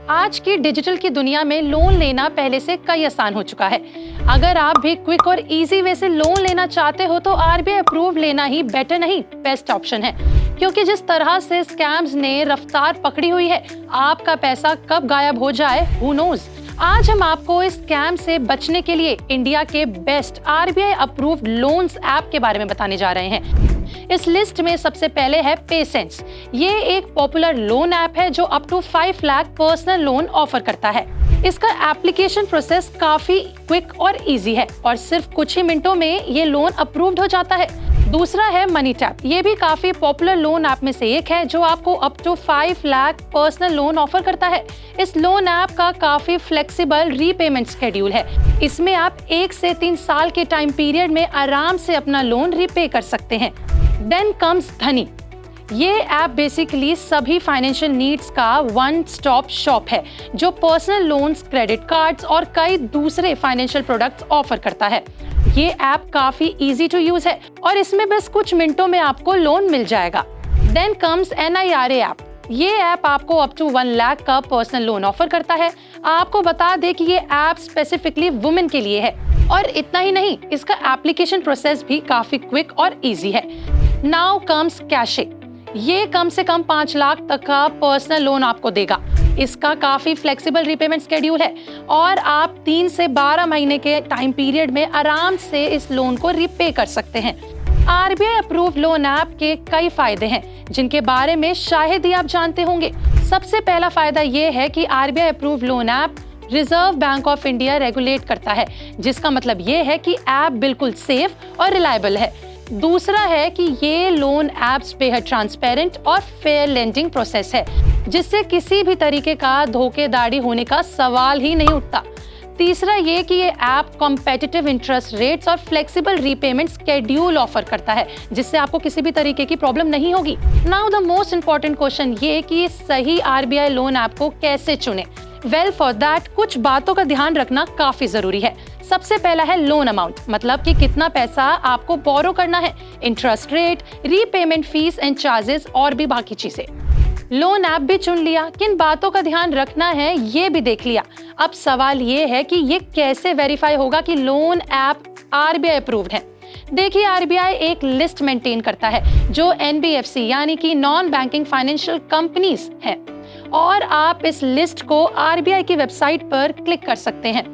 आज की डिजिटल की दुनिया में लोन लेना पहले से कई आसान हो चुका है। अगर आप भी क्विक और इजी वे से लोन लेना चाहते हो तो आरबीआई अप्रूव लेना ही बेटर नहीं बेस्ट ऑप्शन है, क्योंकि जिस तरह से स्कैम्स ने रफ्तार पकड़ी हुई है, आपका पैसा कब गायब हो जाए हु नोज। आज हम आपको इस स्कैम से बचने के लिए इंडिया के best RBI approved loans app के बारे में बताने जा रहे हैं। इस लिस्ट में सबसे पहले है पेसेंस। ये एक पॉपुलर लोन ऐप है जो up to 5 lakh personal loan offer करता है। इसका एप्लीकेशन प्रोसेस काफी क्विक और इजी है और सिर्फ कुछ ही मिनटों में ये लोन अप्रूव्ड हो जाता है। दूसरा है मनी टैप। ये भी काफी पॉपुलर लोन ऐप में से एक है जो आपको up to 5 lakh personal loan offer करता है। इस लोन ऐप का काफी फ्लेक्सिबल रीपेमेंट शेड्यूल है। इसमें आप 1 से 3 साल के टाइम पीरियड में आराम से अपना लोन रीपे कर सकते हैं। देन कम्स धनी। ये ऐप बेसिकली सभी फाइनेंशियल नीड्स का वन स्टॉप शॉप है जो पर्सनल लोन्स, क्रेडिट कार्ड्स और कई दूसरे फाइनेंशियल प्रोडक्ट्स ऑफर करता है। ये ऐप काफी इजी टू यूज है और इसमें बस कुछ मिनटों में आपको लोन मिल जाएगा। Then comes NIRA app. ये ऐप आपको अप टू 1 लाख का पर्सनल लोन ऑफर करता है। आपको बता दें कि ये ऐप स्पेसिफिकली वुमेन के लिए है और इतना ही नहीं, इसका एप्लीकेशन प्रोसेस भी काफी क्विक और इजी है। Now comes cache. ये कम से कम 5 लाख तक का पर्सनल लोन आपको देगा। इसका काफी फ्लेक्सिबल रीपेमेंट शेड्यूल है और आप 3 से 12 महीने के टाइम पीरियड में आराम से इस लोन को रीपे कर सकते हैं। आरबीआई अप्रूव्ड लोन ऐप के कई फायदे हैं जिनके बारे में शायद ही आप जानते होंगे। सबसे पहला फायदा ये है कि RBI approved loan app reserve bank of India regulate करता है, जिसका मतलब ये है कि ऐप बिल्कुल सेफ और रिलायबल है। दूसरा है कि ये लोन ऐप्स बेहद ट्रांसपेरेंट और फेयर लेंडिंग प्रोसेस है, जिससे किसी भी तरीके का धोखेधड़ी होने का सवाल ही नहीं उठता। तीसरा ये कि ये ऐप कॉम्पिटिटिव इंटरेस्ट रेट्स और फ्लेक्सिबल रीपेमेंट शेड्यूल ऑफर करता है, जिससे आपको किसी भी तरीके की प्रॉब्लम नहीं होगी। Now the most important question ये कि सही आरबीआई लोन ऐप को कैसे चुने। वेल फॉर दैट कुछ बातों का ध्यान रखना काफी जरूरी है। सबसे पहला है लोन अमाउंट, मतलब कि कितना पैसा आपको बोरो करना है, interest rate, repayment fees and charges और भी बाकी चीजें। लोन ऐप भी चुन लिया, किन बातों का ध्यान रखना है ये भी देख लिया। अब सवाल ये है कि ये कैसे वेरीफाई होगा कि लोन ऐप आरबीआई अप्रूव्ड है। देखिए, आरबीआई एक लिस्ट मेंटेन करता है जो NBFC यानी कि नॉन बैंकिंग फाइनेंशियल कंपनीज है और आप इस लिस्ट को आरबीआई की वेबसाइट पर क्लिक कर सकते हैं।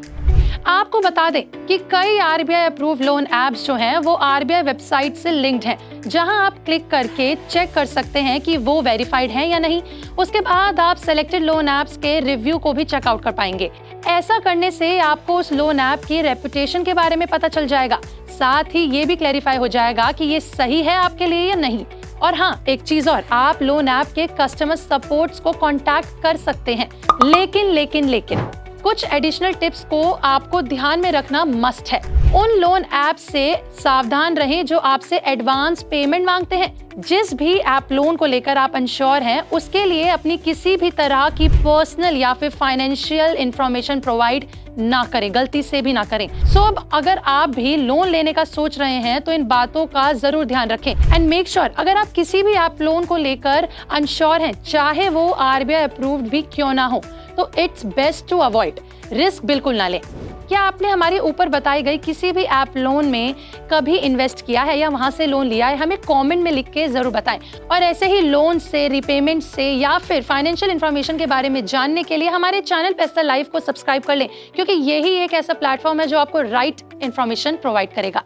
आपको बता दें कि कई आरबीआई अप्रूव लोन ऐप्स जो हैं वो आरबीआई वेबसाइट से लिंक्ड हैं, जहां आप क्लिक करके चेक कर सकते हैं कि वो वेरीफाइड हैं या नहीं। उसके बाद आप सेलेक्टेड लोन ऐप्स के रिव्यू को भी चेकआउट कर पाएंगे। ऐसा करने से आपको उस लोन ऐप की रेपुटेशन के बारे में पता चल जाएगा, साथ ही ये भी क्लैरिफाई हो जाएगा कि ये सही है आपके लिए या नहीं। और हाँ, एक चीज और, आप लोन ऐप के कस्टमर सपोर्ट्स को कांटेक्ट कर सकते हैं। लेकिन कुछ एडिशनल टिप्स को आपको ध्यान में रखना मस्ट है। उन लोन ऐप से सावधान रहें जो आपसे एडवांस पेमेंट मांगते हैं। जिस भी ऐप लोन को लेकर आप अनश्योर हैं, उसके लिए अपनी किसी भी तरह की पर्सनल या फिर फाइनेंशियल इंफॉर्मेशन प्रोवाइड ना करें, गलती से भी ना करें। सो अब अगर आप भी लोन लेने का सोच रहे हैं तो इन बातों का जरूर ध्यान रखें एंड मेक श्योर अगर आप किसी भी ऐप लोन को लेकर अनश्योर हैं, चाहे वो आरबीआई अप्रूव्ड भी क्यों ना हो, तो it's best to avoid. Risk बिल्कुल ना लें। क्या आपने हमारे ऊपर बताई गई किसी भी ऐप लोन में कभी इन्वेस्ट किया है या वहां से लोन लिया है? हमें कमेंट में लिख के जरूर बताएं। और ऐसे ही लोन से, रीपेमेंट से या फिर फाइनेंशियल इन्फॉर्मेशन के बारे में जानने के लिए हमारे चैनल पैसा लाइव को सब्सक्राइब कर लें, क्योंकि यही एक ऐसा प्लेटफॉर्म है जो आपको राइट इन्फॉर्मेशन प्रोवाइड करेगा।